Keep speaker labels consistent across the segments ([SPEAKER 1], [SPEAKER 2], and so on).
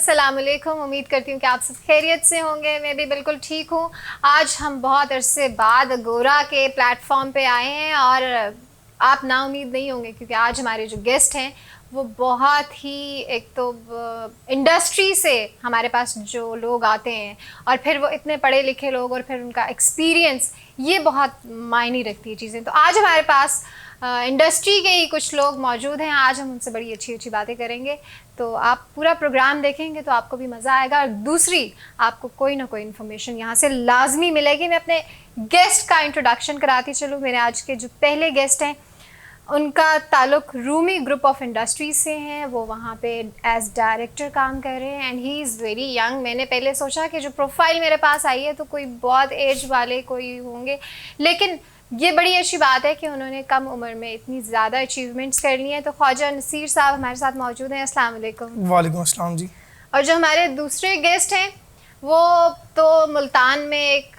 [SPEAKER 1] अस्सलाम वालेकुम। उम्मीद करती हूँ कि आप सब खैरियत से होंगे। मैं भी बिल्कुल ठीक हूँ। आज हम बहुत अरसे बाद गोरा के प्लेटफॉर्म पे आए हैं और आप नाउम्मीद नहीं होंगे क्योंकि आज हमारे जो गेस्ट हैं वो बहुत ही एक तो इंडस्ट्री से हमारे पास जो लोग आते हैं और फिर वो इतने पढ़े लिखे लोग और फिर उनका एक्सपीरियंस, ये बहुत मायने रखती है चीज़ें। तो आज हमारे पास इंडस्ट्री के ही कुछ लोग मौजूद हैं। आज हम उनसे बड़ी अच्छी अच्छी बातें करेंगे। तो आप पूरा प्रोग्राम देखेंगे तो आपको भी मज़ा आएगा और दूसरी आपको कोई ना कोई इन्फॉर्मेशन यहाँ से लाजमी मिलेगी। मैं अपने गेस्ट का इंट्रोडक्शन कराती चलूँ। मेरे आज के जो पहले गेस्ट हैं उनका ताल्लुक रूमी ग्रुप ऑफ इंडस्ट्रीज से हैं। वो वहाँ पे एज डायरेक्टर काम कर रहे हैं and he is very young. मैंने पहले सोचा कि जो प्रोफाइल मेरे पास आई है तो कोई बहुत एज वाले कोई होंगे, लेकिन ये बड़ी अच्छी बात है कि उन्होंने कम उम्र में इतनी ज़्यादा अचीवमेंट्स कर ली हैं। तो ख्वाजा नसीर साहब हमारे साथ मौजूद हैं। अस्सलाम वालेकुम।
[SPEAKER 2] वालेकुम अस्सलाम जी।
[SPEAKER 1] और जो हमारे दूसरे गेस्ट हैं वो तो मुल्तान में एक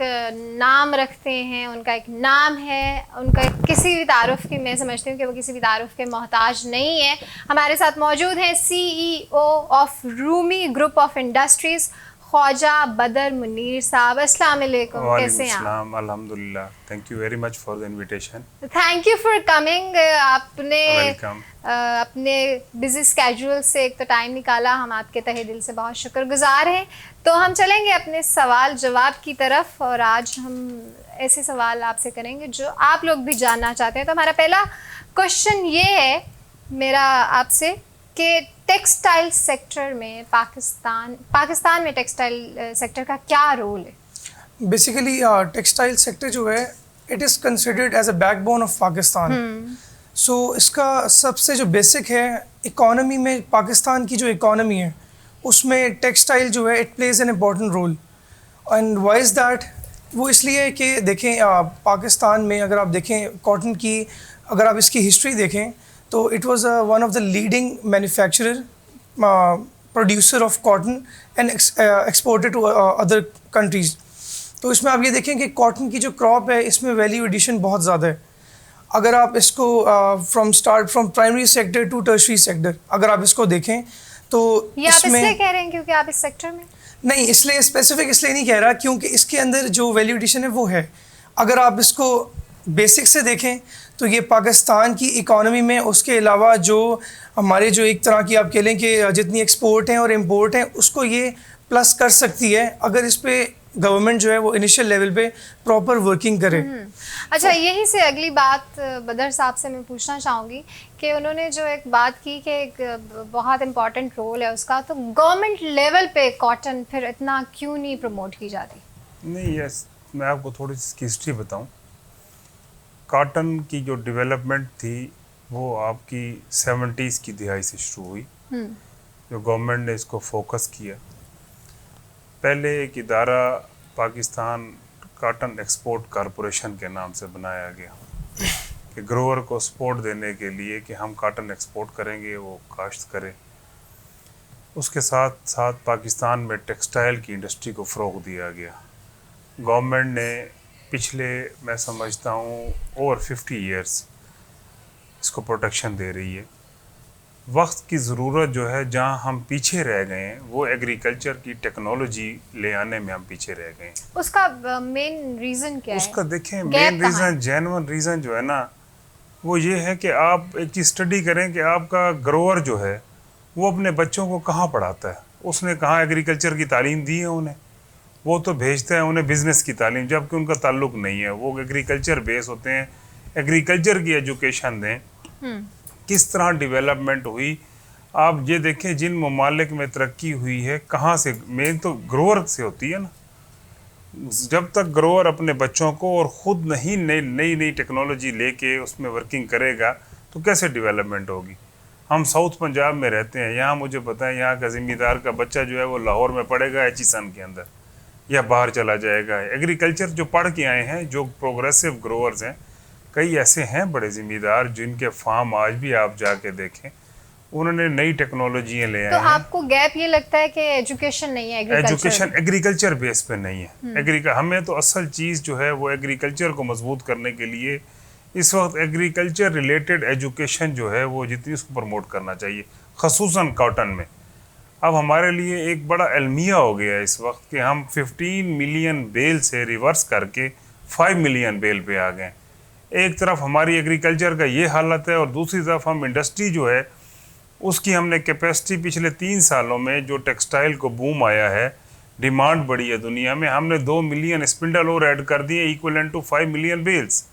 [SPEAKER 1] नाम रखते हैं, उनका एक नाम है, उनका किसी भी तारुफ की, मैं समझती हूँ कि वो किसी भी तारुफ के मोहताज नहीं है। हमारे साथ मौजूद हैं CEO of Rumi group of industries Khwaja Badar Munir साहब। अस्सलाम वालेकुम, कैसे हैं आप?
[SPEAKER 3] अल्हम्दुलिल्लाह, thank you very much for the invitation.
[SPEAKER 1] Thank you for coming. आपने
[SPEAKER 3] वेलकम।
[SPEAKER 1] अपने बिजी स्केड्यूल से एक तो टाइम निकाला, हम आपके तहे दिल से बहुत शुक्रगुजार हैं। तो हम चलेंगे अपने सवाल जवाब की तरफ और आज हम ऐसे सवाल आपसे करेंगे जो आप लोग भी जानना चाहते हैं। तो हमारा पहला क्वेश्चन ये है मेरा आपसे कि टेक्सटाइल सेक्टर में पाकिस्तान में टेक्सटाइल सेक्टर का क्या रोल है?
[SPEAKER 2] बेसिकली टेक्सटाइल सेक्टर जो है it is considered as a backbone of Pakistan. So इसका सबसे जो बेसिक है इकोनॉमी में, पाकिस्तान की जो इकोनॉमी है उसमें टेक्सटाइल जो है it plays an important role. And why is that? वो इसलिए कि देखें पाकिस्तान में अगर आप देखें कॉटन की, अगर आप इसकी हिस्ट्री देखें तो it was one of the leading manufacturer producer of cotton and exported to other countries. तो इसमें आप ये देखें कि कॉटन की जो क्रॉप है इसमें वैल्यू एडिशन बहुत ज़्यादा है। अगर आप इसको from primary sector to tertiary sector अगर आप इसको देखें तो
[SPEAKER 1] ये आप इसलिए कह रहे हैं क्योंकि आप इस सेक्टर में?
[SPEAKER 2] नहीं, इसलिए स्पेसिफिक इसलिए नहीं कह रहा क्योंकि इसके अंदर जो वैल्यू एडिशन है वो है। अगर आप इसको बेसिक से देखें तो ये पाकिस्तान की इकोनॉमी में, उसके अलावा जो हमारे जो एक तरह की आप कह लें कि जितनी एक्सपोर्ट हैं और इंपोर्ट हैं उसको ये प्लस कर सकती है अगर इस पे गवर्नमेंट जो है वो इनिशियल लेवल पे प्रॉपर वर्किंग करे।
[SPEAKER 1] अच्छा, यहीं से अगली बात बदर साहब से मैं पूछना चाहूँगी कि उन्होंने जो एक बात की कि एक बहुत इम्पॉर्टेंट रोल है उसका, तो गवर्नमेंट लेवल पे कॉटन फिर इतना क्यों नहीं प्रमोट की जाती?
[SPEAKER 3] नहीं, यस, मैं आपको थोड़ी सी हिस्ट्री बताऊं। कॉटन की जो डेवलपमेंट थी वो आपकी 70s की दिहाई से शुरू हुई। जो गवर्नमेंट ने इसको फोकस किया, पहले एक इदारा पाकिस्तान कॉटन एक्सपोर्ट कॉरपोरेशन के नाम से बनाया गया कि ग्रोअर को सपोर्ट देने के लिए कि हम कॉटन एक्सपोर्ट करेंगे, वो काश्त करें। उसके साथ साथ पाकिस्तान में टेक्सटाइल की इंडस्ट्री को फ़रोग़ दिया गया। गवर्नमेंट ने पिछले, मैं समझता हूँ, ओवर 50 ईयर्स इसको प्रोटेक्शन दे रही है। वक्त की ज़रूरत जो है, जहाँ हम पीछे रह गए हैं वो एग्रीकल्चर की टेक्नोलॉजी ले आने में हम पीछे रह गए हैं।
[SPEAKER 1] उसका मेन रीज़न क्या है?
[SPEAKER 3] उसका देखें, मेन रीज़न, जेन्युइन रीज़न जो है ना, वो ये है कि आप एक चीज़ स्टडी करें कि आपका ग्रोअर जो है वो अपने बच्चों को कहाँ पढ़ाता है। उसने कहाँ एग्रीकल्चर की तालीम दी है उन्हें? वो तो भेजता है उन्हें बिज़नेस की तालीम, जबकि उनका ताल्लुक़ नहीं है। वो एग्रीकल्चर बेस होते हैं, एग्रीकल्चर की एजुकेशन दें। किस तरह डेवलपमेंट हुई आप ये देखें। जिन ममालिक में तरक्की हुई है, कहाँ से? मेन तो ग्रोअर से होती है ना। जब तक ग्रोअर अपने बच्चों को और ख़ुद नहीं नई टेक्नोलॉजी लेके उसमें वर्किंग करेगा तो कैसे डेवलपमेंट होगी? हम साउथ पंजाब में रहते हैं, यहाँ मुझे पता है यहाँ का ज़िम्मेदार का बच्चा जो है वो लाहौर में पढ़ेगा एचईसन के अंदर या बाहर चला जाएगा। एग्रीकल्चर जो पढ़ के आए हैं, जो प्रोग्रेसिव ग्रोअर्स हैं, कई ऐसे हैं बड़े ज़िम्मेदार जिनके फार्म आज भी आप जाके देखें, उन्होंने नई टेक्नोलॉजियाँ ले आए हैं।
[SPEAKER 1] तो आपको गैप ये लगता है कि एजुकेशन नहीं है?
[SPEAKER 3] एजुकेशन एग्रीकल्चर बेस पे नहीं है। हमें तो असल चीज़ जो है वो एग्रीकल्चर को मजबूत करने के लिए इस वक्त एग्रीकल्चर रिलेटेड एजुकेशन जो है वो जितनी उसको प्रमोट करना चाहिए, खसूसन कॉटन में। अब हमारे लिए एक बड़ा अलमिया हो गया है इस वक्त कि हम 15 मिलियन बेल से रिवर्स करके 5 मिलियन बेल पे आ गए। एक तरफ हमारी एग्रीकल्चर का ये हालत है और दूसरी तरफ हम इंडस्ट्री जो है उसकी हमने कैपेसिटी पिछले 3 सालों में जो टेक्सटाइल को बूम आया है, डिमांड बढ़ी है दुनिया में, हमने 2 मिलियन स्पिंडल और ऐड कर दिए इक्वलेंट टू 5 मिलियन बेल्स।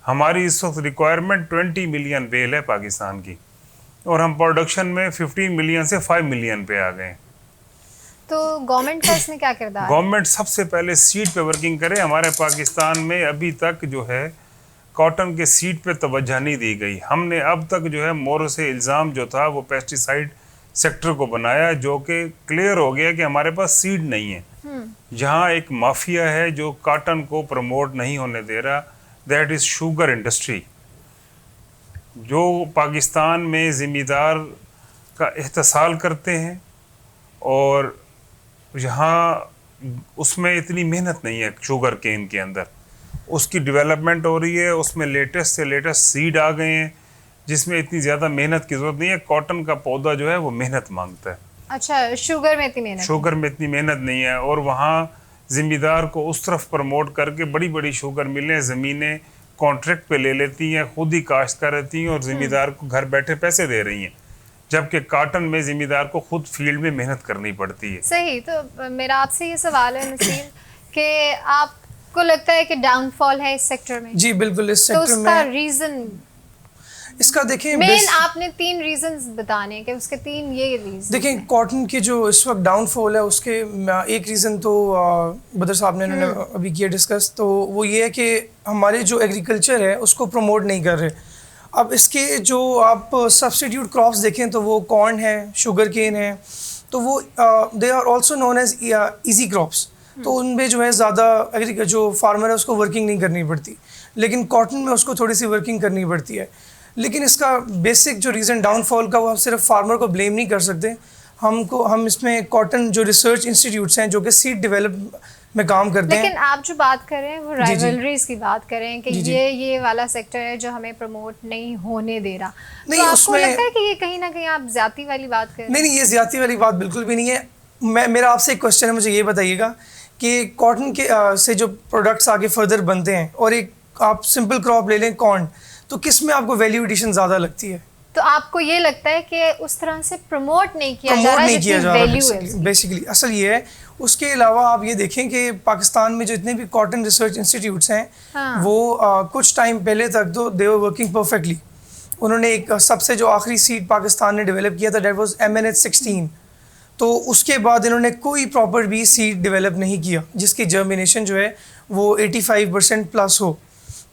[SPEAKER 3] हमारी इस वक्त रिक्वायरमेंट 20 मिलियन बेल है पाकिस्तान की और हम प्रोडक्शन में 15 मिलियन से 5 मिलियन पे आ गए।
[SPEAKER 1] तो गवर्नमेंट का इसमें क्या किरदार है?
[SPEAKER 3] गवर्नमेंट सबसे पहले सीड पे वर्किंग करे। हमारे पाकिस्तान में अभी तक जो है कॉटन के सीड पे तवज्जो नहीं दी गई। हमने अब तक जो है मोर से इल्ज़ाम जो था वो पेस्टिसाइड सेक्टर को बनाया, जो कि क्लियर हो गया कि हमारे पास सीड नहीं है। जहाँ एक माफिया है जो कॉटन को प्रमोट नहीं होने दे रहा, दैट इज़ शुगर इंडस्ट्री, जो पाकिस्तान में ज़िम्मेदार का एहतसाल करते हैं और यहाँ उसमें इतनी मेहनत नहीं है शुगर केन के अंदर, उसकी डेवलपमेंट हो रही है, उसमें लेटेस्ट से लेटेस्ट सीड आ गए हैं जिसमें इतनी ज़्यादा मेहनत की ज़रूरत नहीं है। कॉटन का पौधा जो है वो मेहनत मांगता है।
[SPEAKER 1] अच्छा, शुगर में इतनी मेहनत?
[SPEAKER 3] शुगर में इतनी मेहनत नहीं है और वहाँ ज़िम्मेदार को उस तरफ प्रमोट करके बड़ी बड़ी शुगर मिलें, ज़मीनें कॉन्ट्रैक्ट पे ले लेती हैं, खुद ही काश्त कर रहती हैं और ज़िम्मेदार को घर बैठे पैसे दे रही हैं, जबकि कॉटन में ज़िम्मेदार को खुद फील्ड में मेहनत करनी पड़ती है।
[SPEAKER 1] सही। तो मेरा आपसे ये सवाल है नसीर कि आपको लगता है कि डाउनफॉल है इस सेक्टर में?
[SPEAKER 2] जी बिल्कुल, इस
[SPEAKER 1] तो
[SPEAKER 2] सेक्टर
[SPEAKER 1] उसका
[SPEAKER 2] में
[SPEAKER 1] रीज़न,
[SPEAKER 2] इसका देखें
[SPEAKER 1] मेन आपने 3 रीजंस बताने कि उसके 3 ये रीजन।
[SPEAKER 2] देखें कॉटन के जो इस वक्त डाउनफॉल है उसके एक रीज़न तो बदर साहब ने अभी किया डिस्कस, तो वो ये है कि हमारे जो एग्रीकल्चर है उसको प्रमोट नहीं कर रहे। अब इसके जो आप सब्स्टिट्यूट क्रॉप्स देखें तो वो कॉर्न है, शुगर केन है, तो वो they are also known as easy crops, तो उनमें जो है ज़्यादा जो फार्मर है उसको वर्किंग नहीं करनी पड़ती, लेकिन कॉटन में उसको थोड़ी सी वर्किंग करनी पड़ती है। लेकिन इसका बेसिक जो रीज़न डाउनफॉल का वो हम सिर्फ फार्मर को ब्लेम नहीं कर सकते। हम इसमें कॉटन जो रिसर्च इंस्टीट्यूट्स हैं जो कि सीड डेवलप में काम करते हैं।
[SPEAKER 1] लेकिन आप जो बात कर रहे हैं वो राइवलरीज की बात कर रहे हैं कि ये वाला सेक्टर है जो हमें प्रमोट नहीं होने दे रहा।
[SPEAKER 2] नहीं,
[SPEAKER 1] तो आपको लगता है कि ये कहीं ना कहीं आप ज्यादती वाली बात कर रहे हैं?
[SPEAKER 2] नहीं, ये ज्यादती वाली बात बिल्कुल भी नहीं है। मेरा आपसे एक क्वेश्चन है, मुझे ये बताइएगा कि कॉटन के से जो प्रोडक्ट्स आगे फर्दर बनते हैं और एक आप सिंपल क्रॉप ले लें कॉर्न, तो किस में आपको वैल्यू एडिशन ज़्यादा लगती है?
[SPEAKER 1] तो आपको ये लगता है कि उस तरह से प्रमोट नहीं किया जा रहा है?
[SPEAKER 2] बेसिकली असल ये है। उसके अलावा आप ये देखें कि पाकिस्तान में जो इतने भी कॉटन रिसर्च इंस्टीट्यूट्स हैं,
[SPEAKER 1] हाँ।
[SPEAKER 2] वो कुछ टाइम पहले तक तो दे वर वर्किंग परफेक्टली। उन्होंने एक सबसे जो आखिरी सीड पाकिस्तान ने डेवलप किया था दैट वाज MNH16, तो उसके बाद इन्होंने कोई प्रॉपर भी सीड डेवलप नहीं किया जिसकी जर्मिनेशन जो है वो 85% प्लस हो।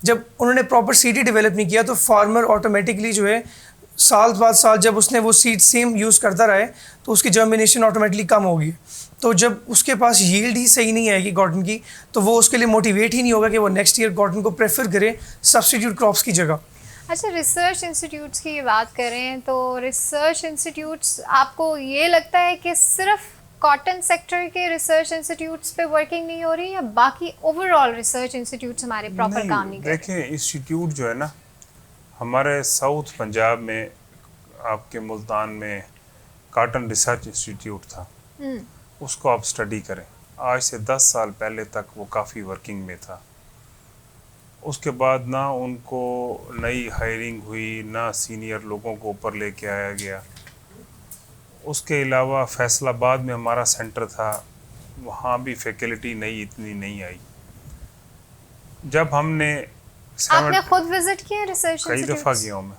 [SPEAKER 2] जब उन्होंने प्रॉपर सीड ही डेवलप नहीं किया तो फार्मर ऑटोमेटिकली जो है साल बाद साल जब उसने वो सीड सेम यूज़ करता रहे तो उसकी जर्मिनेशन ऑटोमेटिकली कम होगी। तो जब उसके पास यील्ड ही सही नहीं आएगी कॉटन की, तो वो उसके लिए मोटिवेट ही नहीं होगा कि वो नेक्स्ट ईयर कॉटन को प्रेफर करे सब्स्टिट्यूट क्रॉप्स की जगह।
[SPEAKER 1] अच्छा, रिसर्च इंस्टीट्यूट्स की बात करें तो रिसर्च इंस्टीट्यूट्स, आपको ये लगता है कि सिर्फ कॉटन सेक्टर के रिसर्च इंस्टीट्यूट्स पे वर्किंग नहीं हो रही या बाकी ओवरऑल रिसर्च इंस्टीट्यूट्स हमारे प्रॉपर काम नहीं कर रहे?
[SPEAKER 3] देखें, इंस्टीट्यूट जो है ना हमारे साउथ पंजाब में, आपके मुल्तान में कॉटन रिसर्च इंस्टीट्यूट था, उसको आप स्टडी करें। आज से 10 साल पहले तक वो काफ़ी वर्किंग में था। उसके बाद ना उनको नई हायरिंग हुई, ना सीनियर लोगों को ऊपर लेके आया गया। उसके अलावा फैसलाबाद में हमारा सेंटर था, वहाँ भी फैकल्टी इतनी नहीं आई। जब
[SPEAKER 1] आपने खुद विजिट किया रिसर्च
[SPEAKER 3] कई दफ़ा गया हूँ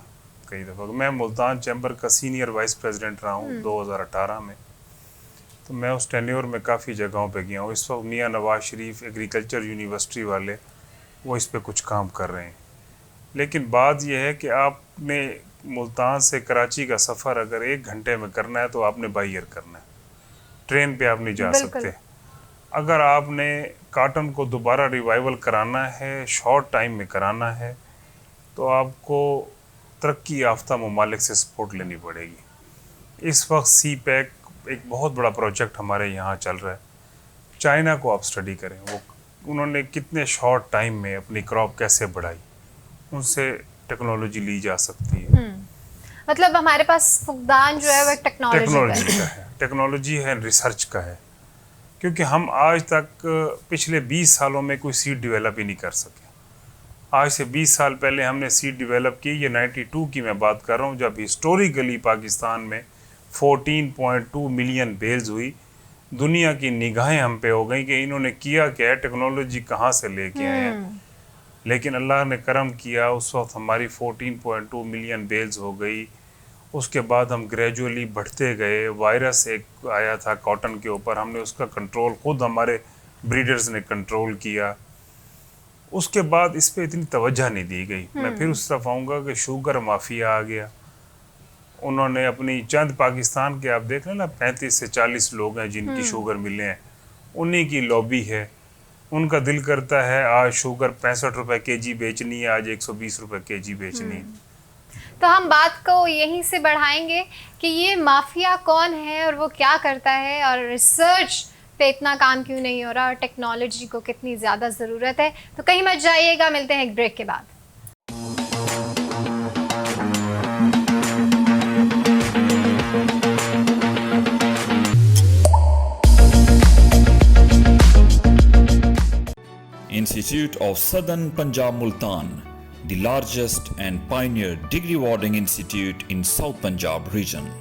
[SPEAKER 3] कई दफ़ा। मैं मुल्तान चैम्बर का सीनियर वाइस प्रेसिडेंट रहा हूँ 2018 में, तो मैं उस टेन्योर में काफ़ी जगहों पे गया हूँ। इस वक्त मियाँ नवाज शरीफ एग्रीकल्चर यूनिवर्सिटी वाले वो इस पे कुछ काम कर रहे हैं। लेकिन बात यह है कि आपने मुल्तान से कराची का सफ़र अगर 1 घंटे में करना है तो आपने बाई एयर करना है, ट्रेन पे आप नहीं जा सकते। अगर आपने कॉटन को दोबारा रिवाइवल कराना है, शॉर्ट टाइम में कराना है, तो आपको तरक्की याफ्ता ममालिक से सपोर्ट लेनी पड़ेगी। इस वक्त CPEC एक बहुत बड़ा प्रोजेक्ट हमारे यहाँ चल रहा है। चाइना को आप स्टडी करें, वो उन्होंने कितने शॉर्ट टाइम में अपनी क्रॉप कैसे बढ़ाई, उनसे टेक्नोलॉजी ली जा सकती है।
[SPEAKER 1] मतलब हमारे पास फुकदान जो है वो टेक्नोलॉजी
[SPEAKER 3] का है। टेक्नोलॉजी है, रिसर्च का है, क्योंकि हम आज तक पिछले 20 सालों में कोई सीड डेवलप ही नहीं कर सके। आज से 20 साल पहले हमने सीड डेवलप की, ये 92 की मैं बात कर रहा हूँ, जब हिस्टोरिकली पाकिस्तान में 14.2 मिलियन बेल्स हुई। दुनिया की निगाहें हम पे हो गई कि इन्होंने किया क्या है, टेक्नोलॉजी कहाँ से लेके आए हैं। लेकिन अल्लाह ने करम किया, उस वक्त हमारी 14.2 मिलियन बेल्स हो गई। उसके बाद हम ग्रेजुअली बढ़ते गए। वायरस एक आया था कॉटन के ऊपर, हमने उसका कंट्रोल खुद हमारे ब्रीडर्स ने कंट्रोल किया। उसके बाद इस पे इतनी तवज्जो नहीं दी गई। मैं फिर उस तरफ आऊँगा कि शुगर माफिया आ गया। उन्होंने अपनी चंद पाकिस्तान के, आप देख लें ना, 35 से 40 लोग हैं जिनकी शुगर मिले हैं, उन्हीं की लॉबी है। उनका दिल करता है आज शुगर 65 रुपए केजी बेचनी है, आज 120 रुपए केजी बेचनी है।
[SPEAKER 1] तो हम बात को यहीं से बढ़ाएंगे कि ये माफिया कौन है और वो क्या करता है, और रिसर्च पे इतना काम क्यों नहीं हो रहा, और टेक्नोलॉजी को कितनी ज़्यादा ज़रूरत है। तो कहीं मत जाइएगा, मिलते हैं एक ब्रेक के बाद।
[SPEAKER 4] Institute of Southern Punjab Multan, the largest and pioneer degree awarding institute in South Punjab region.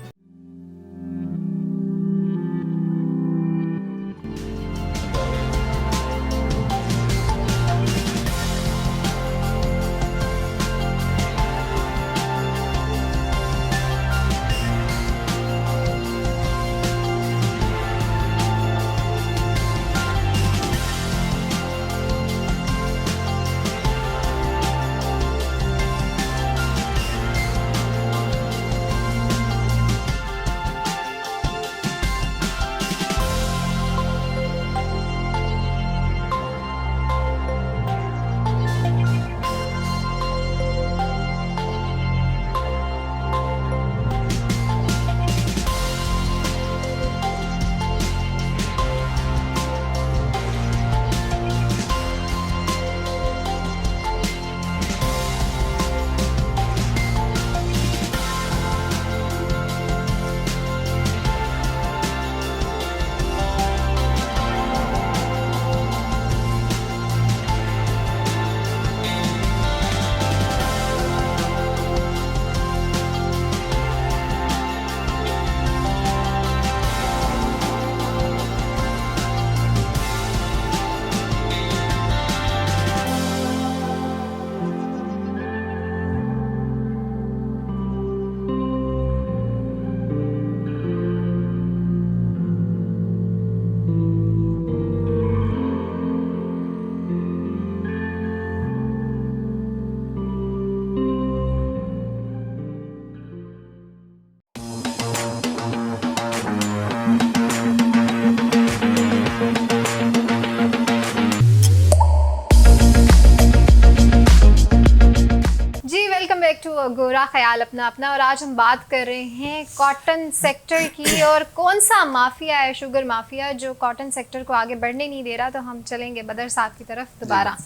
[SPEAKER 1] गोरा ख्याल अपना अपना। और आज हम बात कर रहे हैं कॉटन सेक्टर की, और कौन सा माफिया है, शुगर माफिया, जो कॉटन सेक्टर को आगे बढ़ने नहीं दे रहा। तो हम चलेंगे बदर साहब की तरफ दोबारा।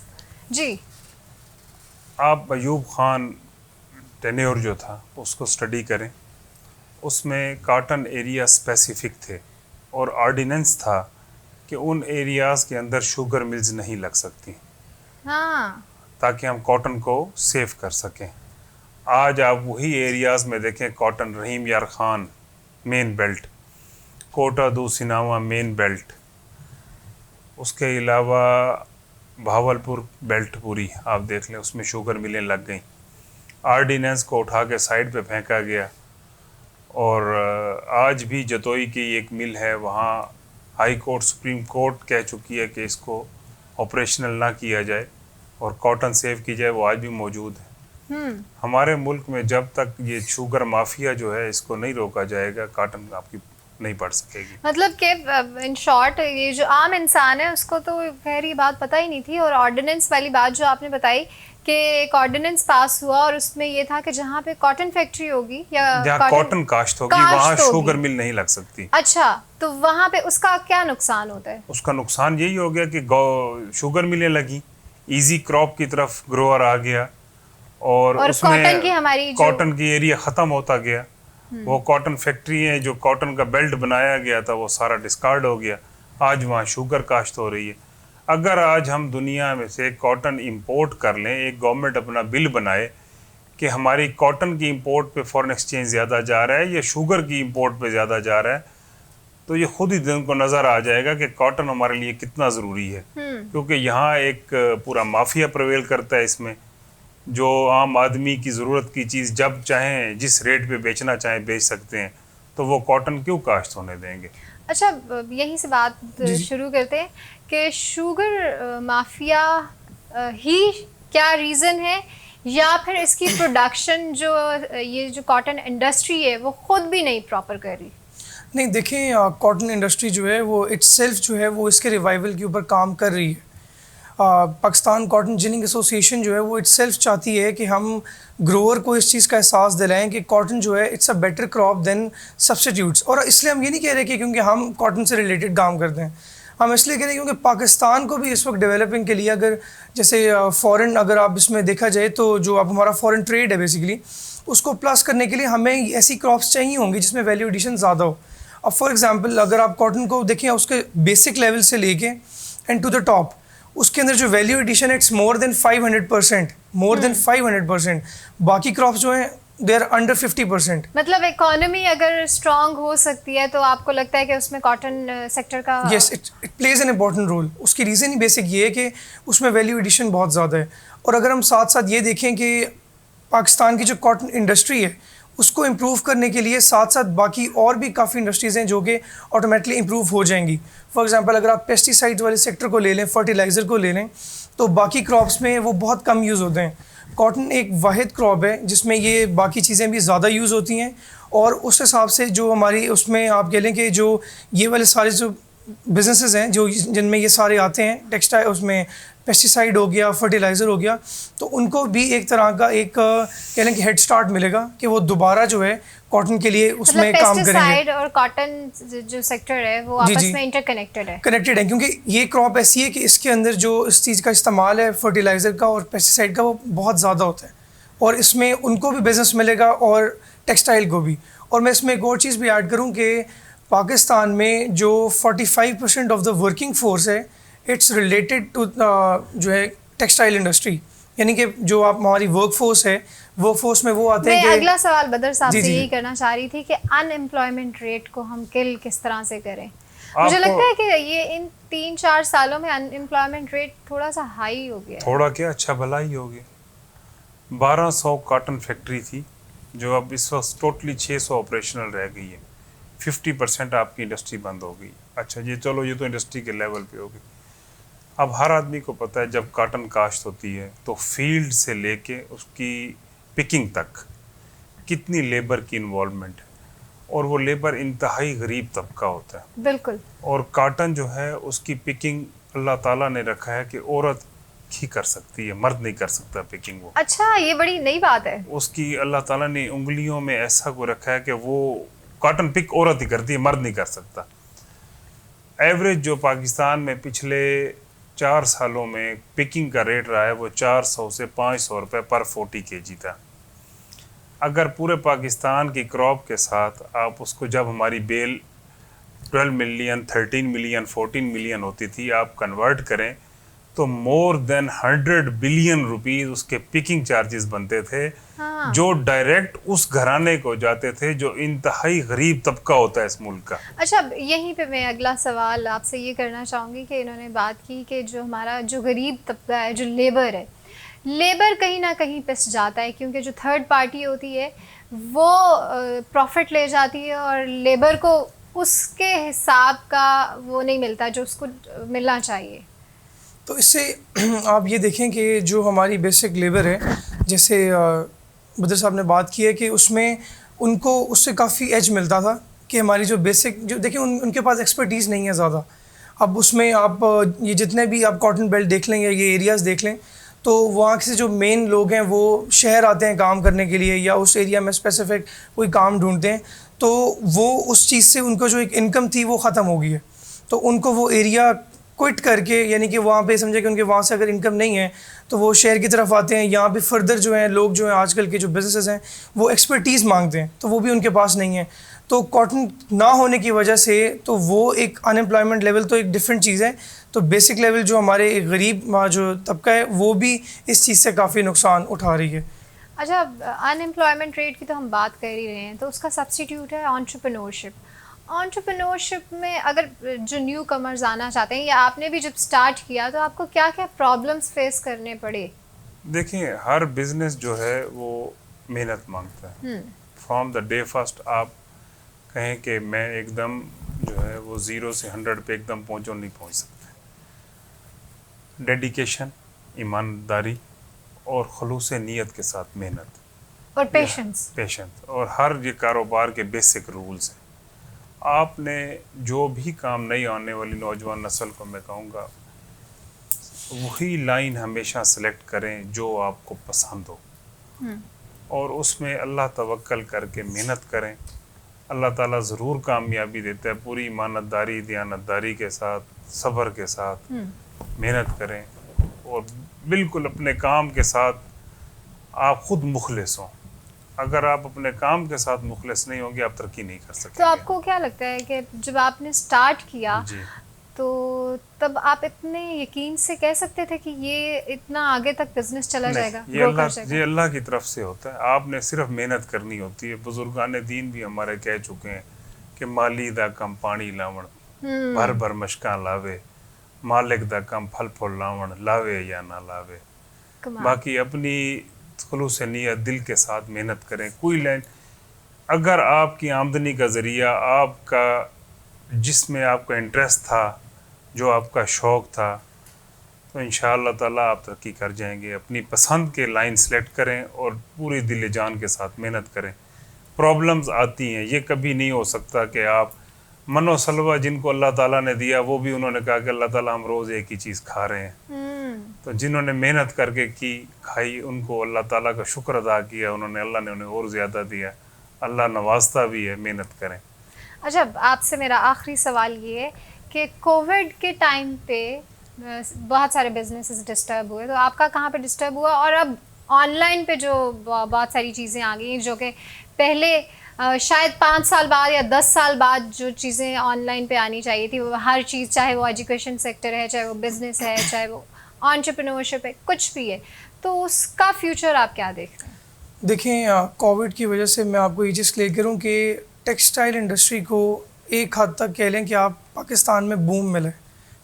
[SPEAKER 1] जी,
[SPEAKER 3] आप अयूब खान टेन्योर जो था उसको स्टडी करें, उसमें कॉटन एरिया स्पेसिफिक थे और ऑर्डिनेंस था कि उन एरियाज़ के अंदर शुगर मिल्स नहीं लग सकती,
[SPEAKER 1] हाँ,
[SPEAKER 3] ताकि हम कॉटन को सेव कर सकें। आज आप वही एरियाज़ में देखें, कॉटन रहीम यार खान मेन बेल्ट, कोटा दो सिनावा मेन बेल्ट, उसके अलावा भावलपुर बेल्ट पूरी आप देख लें, उसमें शुगर मिलें लग गई। आर्डिनेंस को उठा के साइड पे फेंका गया। और आज भी जतोई की एक मिल है, वहाँ हाई कोर्ट सुप्रीम कोर्ट कह चुकी है कि इसको ऑपरेशनल ना किया जाए और कॉटन सेव की जाए, वो आज भी मौजूद है। हमारे मुल्क में जब तक ये शुगर माफिया जो है इसको नहीं रोका जाएगा, कॉटन आपकी नहीं बढ़ सकेगी।
[SPEAKER 1] मतलब कि इन शॉर्ट ये जो आम इंसान है उसको तो खैर ये बात पता ही नहीं थी। और ऑर्डिनेंस वाली बात जो आपने बताई कि एक ऑर्डिनेंस पास हुआ और उसमें ये था कि जहाँ पे कॉटन फैक्ट्री होगी या
[SPEAKER 3] जहाँ कॉटन काश्त होगी वहाँ शुगर मिल नहीं लग सकती।
[SPEAKER 1] अच्छा, तो वहाँ पे उसका क्या नुकसान होता है?
[SPEAKER 3] उसका नुकसान यही हो गया कि शुगर मिलें लगी, इजी क्रॉप की तरफ ग्रोअर आ गया और उसमें
[SPEAKER 1] कॉटन की हमारी
[SPEAKER 3] कॉटन की एरिया ख़त्म होता गया। वो कॉटन फैक्ट्री है, जो कॉटन का बेल्ट बनाया गया था वो सारा डिस्कार्ड हो गया। आज वहाँ शुगर काश्त हो रही है। अगर आज हम दुनिया में से कॉटन इंपोर्ट कर लें, एक गवर्नमेंट अपना बिल बनाए कि हमारी कॉटन की इंपोर्ट पे फॉरेन एक्सचेंज ज़्यादा जा रहा है या शुगर की इंपोर्ट पे ज़्यादा जा रहा है, तो ये खुद ही दिन को नज़र आ जाएगा कि कॉटन हमारे लिए कितना ज़रूरी है। क्योंकि यहाँ एक पूरा माफिया प्रवेल करता है इसमें, जो आम आदमी की ज़रूरत की चीज़ जब चाहें जिस रेट पे बेचना चाहें बेच सकते हैं, तो वो कॉटन क्यों काश्त होने देंगे।
[SPEAKER 1] अच्छा, यहीं से बात शुरू करते हैं कि शुगर माफिया ही क्या रीज़न है, या फिर इसकी प्रोडक्शन जो ये जो कॉटन इंडस्ट्री है वो खुद भी नहीं प्रॉपर कर रही।
[SPEAKER 2] नहीं, देखें, कॉटन इंडस्ट्री जो है वो इटसेल्फ जो है वो इसके रिवाइवल के ऊपर काम कर रही है। पाकिस्तान कॉटन जिनिंग एसोसिएशन जो है वो इटसेल्फ चाहती है कि हम ग्रोअर को इस चीज़ का एहसास दिलाएं कि कॉटन जो है it's a better crop than substitutes. और इसलिए हम ये नहीं कह रहे कि क्योंकि हम कॉटन से रिलेटेड काम करते हैं, हम इसलिए कह रहे हैं क्योंकि पाकिस्तान को भी इस वक्त डेवलपिंग के लिए अगर जैसे फ़ॉरेन अगर आप इसमें देखा जाए तो जो अब हमारा फ़ॉरेन ट्रेड है बेसिकली, उसको प्लस करने के लिए हमें ऐसी क्रॉप्स चाहिए होंगी जिसमें वैल्यू एडिशन ज़्यादा हो। अब फॉर एग्जांपल अगर आप कॉटन को देखें उसके बेसिक लेवल से लेके एंड टू द टॉप, उसके अंदर जो वैल्यू एडिशन है it's more than 500%, more than 500%। बाकी क्रॉप्स जो हैं दे आर अंडर 50%।
[SPEAKER 1] मतलब इकोनॉमी अगर स्ट्रांग हो सकती है तो आपको लगता है कि उसमें कॉटन सेक्टर का
[SPEAKER 2] yes, it plays an important role. उसकी रीज़न ही बेसिक ये है कि उसमें वैल्यू एडिशन बहुत ज़्यादा है। और अगर हम साथ साथ ये देखें कि पाकिस्तान की जो कॉटन इंडस्ट्री है उसको इम्प्रूव करने के लिए साथ साथ बाकी और भी काफ़ी इंडस्ट्रीज़ हैं जो कि ऑटोमेटिकली इम्प्रूव हो जाएंगी। फॉर एग्जांपल अगर आप पेस्टिसाइड वाले सेक्टर को ले लें, फर्टिलाइज़र को ले लें, तो बाकी क्रॉप्स में वो बहुत कम यूज़ होते हैं। कॉटन एक वाहिद क्रॉप है जिसमें ये बाकी चीज़ें भी ज़्यादा यूज़ होती हैं। और उस हिसाब से जो हमारी उसमें आप कह लें कि जो ये वाले सारे जो बिजनेसेस हैं जो जिनमें ये सारे आते हैं, टेक्सटाइल उसमें पेस्टिसाइड हो गया, फर्टिलाइज़र हो गया, तो उनको भी एक तरह का एक कह लें कि हेड स्टार्ट मिलेगा कि वो दोबारा जो है कॉटन के लिए उसमें काम करेंगे।
[SPEAKER 1] पेस्टिसाइड और कॉटन जो सेक्टर है वो आपस में इंटरकनेक्टेड है,
[SPEAKER 2] कनेक्टेड है, क्योंकि ये क्रॉप ऐसी है कि इसके अंदर जो इस चीज़ का इस्तेमाल है फर्टिलाइज़र का और पेस्टिसाइड का वो बहुत ज़्यादा होता है, और इसमें उनको भी बिज़नेस मिलेगा और टेक्सटाइल को भी। और मैं इसमें एक और चीज़ भी ऐड करूँ कि पाकिस्तान में जो 45% ऑफ द वर्किंग फोर्स है इट्स रिलेटेड टू जो है टेक्सटाइल इंडस्ट्री, यानी कि जो आप हमारी वर्क फोर्स है, वर्क फोर्स में वो आते हैं।
[SPEAKER 1] मैं अगला सवाल बदर साहब
[SPEAKER 2] जी,
[SPEAKER 1] से
[SPEAKER 2] जी।
[SPEAKER 1] यही करना चाह रही थी कि अनएम्प्लॉयमेंट रेट को हम किस तरह से करें। मुझे लगता है कि ये इन 3-4 सालों में अनएम्प्लॉयमेंट रेट थोड़ा सा हाई हो गया है।
[SPEAKER 3] थोड़ा क्या, अच्छा भला ही हो गया। 1200 कॉटन फैक्ट्री थी जो अब इस वक्त टोटली 600 ऑपरेशनल रह गई है। 50% आपकी इंडस्ट्री बंद हो गई। अच्छा ये चलो, ये तो इंडस्ट्री के लेवल पे हो गई। अब हर आदमी को पता है जब कॉटन काश्त होती है तो फील्ड से लेके उसकी पिकिंग तक कितनी लेबर की इन्वॉल्वमेंट है, और वो लेबर इंतहाई गरीब तबका होता है।
[SPEAKER 1] बिल्कुल।
[SPEAKER 3] और कॉटन जो है उसकी पिकिंग अल्लाह ताला ने रखा है कि औरत ही कर सकती है, मर्द नहीं कर सकता पिकिंग वो।
[SPEAKER 1] अच्छा, ये बड़ी नई बात है।
[SPEAKER 3] उसकी अल्लाह ताला ने उंगलियों में ऐसा को रखा है कि वो कॉटन पिक औरत ही करती है, मर्द नहीं कर सकता। एवरेज जो पाकिस्तान में पिछले 4 सालों में पिकिंग का रेट रहा है वो 400 से 500 रुपये पर 40 kg था। अगर पूरे पाकिस्तान की क्रॉप के साथ आप उसको, जब हमारी बेल 12 मिलियन, 13 मिलियन, 14 मिलियन होती थी, आप कन्वर्ट करें तो मोर देन 100 बिलियन रुपीस उसके पिकिंग चार्जेस बनते थे।
[SPEAKER 1] हाँ।
[SPEAKER 3] जो डायरेक्ट उस घराने को जाते थे जो इंतहाई गरीब तबका होता है इस मुल्क का।
[SPEAKER 1] अच्छा, यहीं पे मैं अगला सवाल आपसे ये करना चाहूँगी कि इन्होंने बात की कि जो हमारा जो गरीब तबका है, जो लेबर है, लेबर कहीं ना कहीं पिस जाता है क्योंकि जो थर्ड पार्टी होती है वो प्रॉफिट ले जाती है और लेबर को उसके हिसाब का वो नहीं मिलता जो उसको मिलना चाहिए।
[SPEAKER 2] तो इससे आप ये देखें कि जो हमारी बेसिक लेबर है, जैसे बदर साहब ने बात की है कि उसमें उनको उससे काफ़ी एज मिलता था कि हमारी जो बेसिक जो देखिए उनके पास एक्सपर्टीज़ नहीं है ज़्यादा। अब उसमें आप ये जितने भी आप कॉटन बेल्ट देख लें या ये एरियाज़ देख लें, तो वहाँ से जो मेन लोग हैं वो शहर आते हैं काम करने के लिए या उस एरिया में स्पेसिफिक कोई काम ढूंढते हैं, तो वो उस चीज़ से उनको जो एक इनकम थी वो ख़त्म हो गई है। तो उनको वो एरिया क्विट करके, यानी कि वहाँ पे समझे कि उनके वहाँ से अगर इनकम नहीं है तो वो शहर की तरफ आते हैं। यहाँ पे फर्दर जो है लोग जो हैं आजकल के जो बिजनेसेस हैं वो एक्सपर्टीज़ मांगते हैं, तो वो भी उनके पास नहीं है। तो कॉटन ना होने की वजह से तो वो एक अनएम्प्लॉयमेंट लेवल तो एक डिफरेंट चीज़ है, तो बेसिक लेवल जो हमारे एक गरीब जो तबका है वो भी इस चीज़ से काफ़ी नुकसान उठा रही है।
[SPEAKER 1] अच्छा, अनएम्प्लॉयमेंट रेट की तो हम बात कर ही रहे हैं, तो उसका सब्स्टिट्यूट है एंटरप्रेन्योरशिप। एंटरप्रेन्योरशिप में अगर जो न्यू कमर्स आना चाहते हैं, या आपने भी जब स्टार्ट किया तो आपको क्या क्या प्रॉब्लम्स फेस करने पड़े?
[SPEAKER 3] देखिए, हर बिजनेस जो है वो मेहनत मांगता है। फ्रॉम द डे फर्स्ट आप कहें कि मैं एकदम जो है वो 0 से 100 पे एकदम नहीं पहुंच सकते। डेडिकेशन, ईमानदारी और खलूस नीयत के साथ मेहनत
[SPEAKER 1] और पेशेंस
[SPEAKER 3] और हर ये कारोबार के बेसिक रूल्स हैं। आपने जो भी काम नहीं आने वाली नौजवान नस्ल को मैं कहूँगा वही लाइन हमेशा सेलेक्ट करें जो आपको पसंद हो, और उसमें अल्लाह तवक्कल करके मेहनत करें। अल्लाह ताला ज़रूर कामयाबी देता है। पूरी ईमानदारी, दयानतदारी के साथ, सब्र के साथ मेहनत करें, और बिल्कुल अपने काम के साथ आप खुद मुखलिस हों। अगर आप अपने काम के साथ मुखलिस नहीं होंगे आप तरक्की नहीं कर सकेंगे।
[SPEAKER 1] तो आपको क्या लगता है कि जब आपने स्टार्ट किया
[SPEAKER 3] जी,
[SPEAKER 1] तो तब आप इतने यकीन से कह सकते थे कि ये इतना आगे तक बिजनेस चला जाएगा, ग्रो कर जाएगा?
[SPEAKER 3] ये अल्लाह की तरफ से होता है। आपने सिर्फ मेहनत करनी होती है। बुजुर्गान दीन भी हमारे कह चुके हैं कि माली दा कम पानी लावण, भर भर मशकां लावे, मालिक दा कम फल फुल लावण, लावे या ना लावे।
[SPEAKER 1] कमाल।
[SPEAKER 3] बाकी अपनी खुलूस नीयत दिल के साथ मेहनत करें। कोई लाइन अगर आपकी आमदनी का ज़रिया आपका जिसमें आपका इंटरेस्ट था, जो आपका शौक़ था, तो इंशाअल्लाह ताला आप तरक्की कर जाएंगे। अपनी पसंद के लाइन सेलेक्ट करें और पूरी दिल जान के साथ मेहनत करें। प्रॉब्लम्स आती हैं, ये कभी नहीं हो सकता कि आप मनो सलवा जिनको अल्लाह ताला ने दिया वो भी उन्होंने कहा कि अल्लाह ताला हम रोज़ एक ही चीज़ खा रहे हैं। तो जिन्होंने मेहनत करके की खाई उनको अल्लाह ताला का शुक्र अदा किया, उन्होंने अल्लाह ने उन्हें और ज़्यादा दिया। अल्लाह नवाजता भी है, मेहनत करें।
[SPEAKER 1] अच्छा, आपसे मेरा आखिरी सवाल ये है कि कोविड के टाइम पे बहुत सारे बिजनेसेस डिस्टर्ब हुए, तो आपका कहाँ पे डिस्टर्ब हुआ? और अब ऑनलाइन पे जो बहुत सारी चीज़ें आ गई जो कि पहले शायद 5 साल बाद या 10 साल बाद जो चीज़ें ऑनलाइन पे आनी चाहिए थी, वो हर चीज़, चाहे वो एजुकेशन सेक्टर है, चाहे वो बिज़नेस है, चाहे वो एंटरप्रेन्योरशिप है, कुछ भी है, तो उसका फ्यूचर आप क्या देखते हैं?
[SPEAKER 2] देखें, कोविड की वजह से मैं आपको ये चीज़ क्लियर करूँ कि टेक्सटाइल इंडस्ट्री को एक हद तक कह लें कि आप पाकिस्तान में बूम मिला,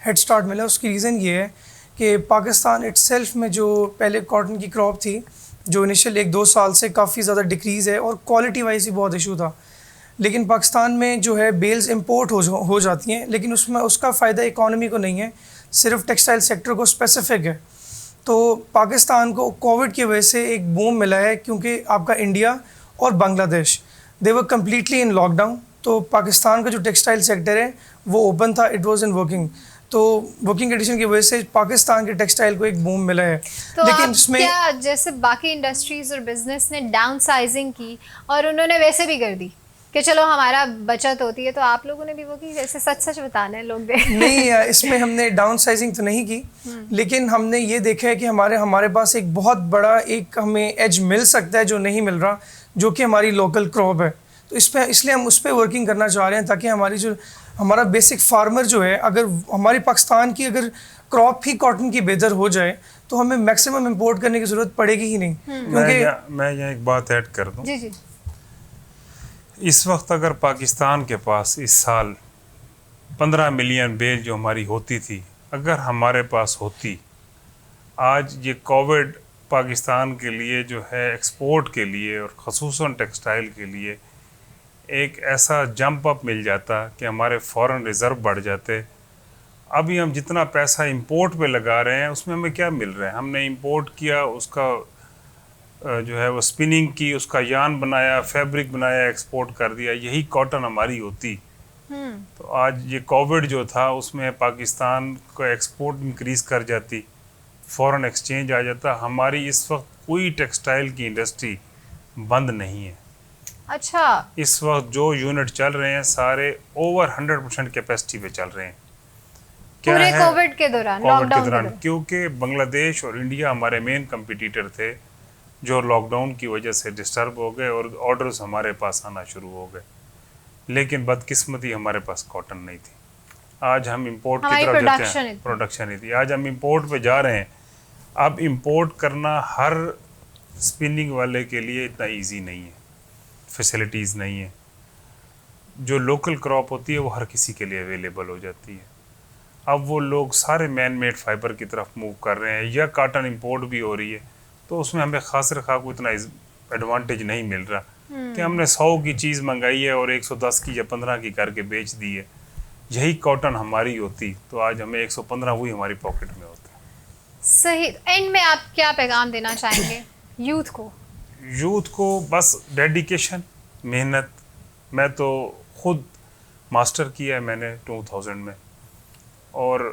[SPEAKER 2] हेड स्टार्ट मिला। उसकी रीज़न ये है कि पाकिस्तान इटसेल्फ में जो पहले कॉटन की क्रॉप थी, जो इनिशियल 1-2 साल से काफ़ी ज़्यादा डिक्रीज़ है और क्वालिटी वाइज भी बहुत इशू था। लेकिन पाकिस्तान में जो है बेल्स इंपोर्ट हो जाती हैं, लेकिन उसमें उसका फ़ायदा इकॉनमी को नहीं है, सिर्फ टेक्सटाइल सेक्टर को स्पेसिफिक है। तो पाकिस्तान को कोविड की वजह से एक बूम मिला है, क्योंकि आपका इंडिया और बांग्लादेश दे वर कम्प्लीटली इन लॉकडाउन। तो पाकिस्तान का जो टेक्सटाइल सेक्टर है वो ओपन था, इट वाज इन वर्किंग। तो वर्किंग कंडीशन की वजह से पाकिस्तान के टेक्सटाइल को एक बूम मिला है।
[SPEAKER 1] तो
[SPEAKER 2] लेकिन
[SPEAKER 1] आप
[SPEAKER 2] इसमें
[SPEAKER 1] क्या, जैसे बाकी इंडस्ट्रीज और बिजनेस ने डाउन साइजिंग की और उन्होंने वैसे भी कर दी कि चलो हमारा बचत होती है, तो आप लोगों ने भी वो की? जैसे सच सच बताना है, लोग
[SPEAKER 2] नहीं, इसमें हमने डाउन साइजिंग तो नहीं की, लेकिन हमने ये देखा है कि हमारे पास एक बहुत बड़ा एक हमें एज मिल सकता है जो नहीं मिल रहा, जो कि हमारी लोकल क्रॉप है। तो इसलिए हम उस पर वर्किंग करना चाह रहे हैं, ताकि हमारा बेसिक फार्मर जो है, अगर हमारी पाकिस्तान की अगर क्रॉप ही कॉटन की बेहतर हो जाए तो हमें मैक्सिमम इंपोर्ट करने की ज़रूरत पड़ेगी ही नहीं। क्योंकि
[SPEAKER 3] मैं यहाँ एक बात ऐड कर दूँ।
[SPEAKER 1] जी जी।
[SPEAKER 3] इस वक्त अगर पाकिस्तान के पास इस साल 15 मिलियन बेल जो हमारी होती थी, अगर हमारे पास होती, आज ये कोविड पाकिस्तान के लिए जो है एक्सपोर्ट के लिए और ख़ुसूसन टेक्सटाइल के लिए एक ऐसा जंप अप मिल जाता कि हमारे फॉरेन रिज़र्व बढ़ जाते। अभी हम जितना पैसा इंपोर्ट पे लगा रहे हैं उसमें हमें क्या मिल रहा है? हमने इंपोर्ट किया, उसका जो है वो स्पिनिंग की, उसका यान बनाया, फैब्रिक बनाया, एक्सपोर्ट कर दिया। यही कॉटन हमारी होती तो आज ये कोविड जो था उसमें पाकिस्तान को एक्सपोर्ट इंक्रीज़ कर जाती, फॉरेन एक्सचेंज आ जाता। हमारी इस वक्त कोई टेक्सटाइल की इंडस्ट्री बंद नहीं है।
[SPEAKER 1] अच्छा,
[SPEAKER 3] इस वक्त जो यूनिट चल रहे हैं सारे ओवर 100% कैपेसिटी पे चल रहे हैं। क्या
[SPEAKER 1] पूरे
[SPEAKER 3] है
[SPEAKER 1] कोविड के दौरान,
[SPEAKER 3] कोविड के
[SPEAKER 1] लॉकडाउन के
[SPEAKER 3] दौरान,
[SPEAKER 1] दौरान।
[SPEAKER 3] क्योंकि बांग्लादेश और इंडिया हमारे मेन कंपटीटर थे जो लॉकडाउन की वजह से डिस्टर्ब हो गए और ऑर्डर्स हमारे पास आना शुरू हो गए। लेकिन बदकिस्मती हमारे पास कॉटन नहीं थी। आज हम इंपोर्ट की
[SPEAKER 1] हमारी
[SPEAKER 3] तरफ जाते
[SPEAKER 1] production
[SPEAKER 3] हैं,
[SPEAKER 1] इतनी।
[SPEAKER 3] प्रोडक्शन नहीं थी। आज हम इंपोर्ट पे जा रहे हैं। अब इंपोर्ट करना हर स्पिनिंग वाले के लिए इतना इजी नहीं है, फैसिलिटीज़ नहीं है। जो लोकल क्रॉप होती है वो हर किसी के लिए अवेलेबल हो जाती है। अब वो लोग सारे मैन मेड फाइबर की तरफ मूव कर रहे हैं, या कॉटन इंपोर्ट भी हो रही है, तो उसमें हमें खास रखा को इतना एडवांटेज नहीं मिल रहा कि हमने 100 की चीज़ मंगाई है और 110 की या 15 की करके बेच दी है। यही कॉटन हमारी होती तो आज हमें 115 वही हमारी पॉकेट में होता।
[SPEAKER 1] सही। एंड में आप क्या पैगाम देना चाहेंगे यूथ को?
[SPEAKER 3] यूथ को बस डेडिकेशन, मेहनत। मैं तो खुद मास्टर किया है मैंने 2000 में, और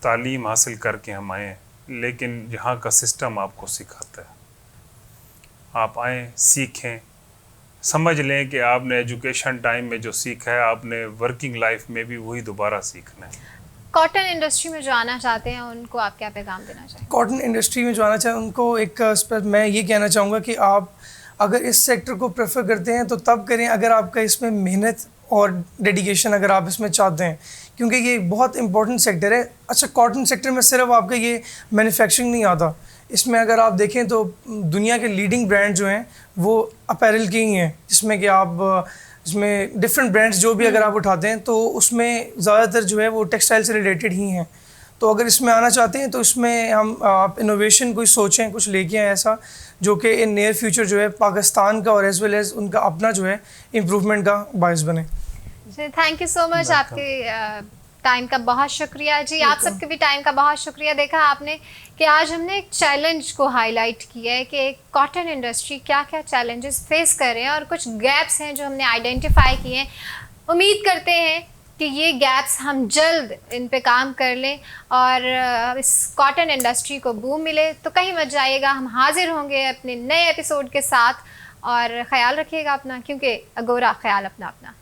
[SPEAKER 3] तालीम हासिल करके हम आए हैं, लेकिन यहाँ का सिस्टम आपको सिखाता है। आप आएँ, सीखें, समझ लें कि आपने एजुकेशन टाइम में जो सीखा है आपने वर्किंग लाइफ में भी वही दोबारा सीखना है।
[SPEAKER 1] कॉटन इंडस्ट्री में जो आना चाहते हैं उनको आप क्या पैगाम देना चाहेंगे?
[SPEAKER 2] कॉटन इंडस्ट्री में जो आना चाहें उनको मैं ये कहना चाहूँगा कि आप अगर इस सेक्टर को प्रेफर करते हैं तो तब करें अगर आपका इसमें मेहनत और डेडिकेशन अगर आप इसमें चाहते हैं, क्योंकि ये बहुत इंपॉर्टेंट सेक्टर है। अच्छा, कॉटन सेक्टर में सिर्फ आपका ये मैन्युफैक्चरिंग नहीं आता, इसमें अगर आप देखें तो दुनिया के लीडिंग ब्रांड जो हैं वो अपैरल के ही हैं, जिसमें कि आप इसमें डिफरेंट ब्रांड्स जो भी अगर आप उठाते हैं तो उसमें ज़्यादातर जो है वो टेक्सटाइल से रिलेटेड ही हैं। तो अगर इसमें आना चाहते हैं तो इसमें आप इनोवेशन कोई सोचें, कुछ लेके आएँ ऐसा जो कि इन नियर फ्यूचर जो है पाकिस्तान का और एज वेल एज़ उनका अपना जो है इम्प्रूवमेंट का बायस बने।
[SPEAKER 1] Thank you so much. आपके टाइम का बहुत शुक्रिया जी। आप सबके भी टाइम का बहुत शुक्रिया। देखा आपने कि आज हमने एक चैलेंज को हाईलाइट किया है कि कॉटन इंडस्ट्री क्या क्या चैलेंजेस फेस कर रहे हैं और कुछ गैप्स हैं जो हमने आइडेंटिफाई किए हैं। उम्मीद करते हैं कि ये गैप्स हम जल्द इन पे काम कर लें और इस कॉटन इंडस्ट्री को बूम मिले। तो कहीं मत जाइएगा, हम हाजिर होंगे अपने नए एपिसोड के साथ। और ख्याल रखिएगा अपना, क्योंकि अगोरा ख्याल अपना अपना।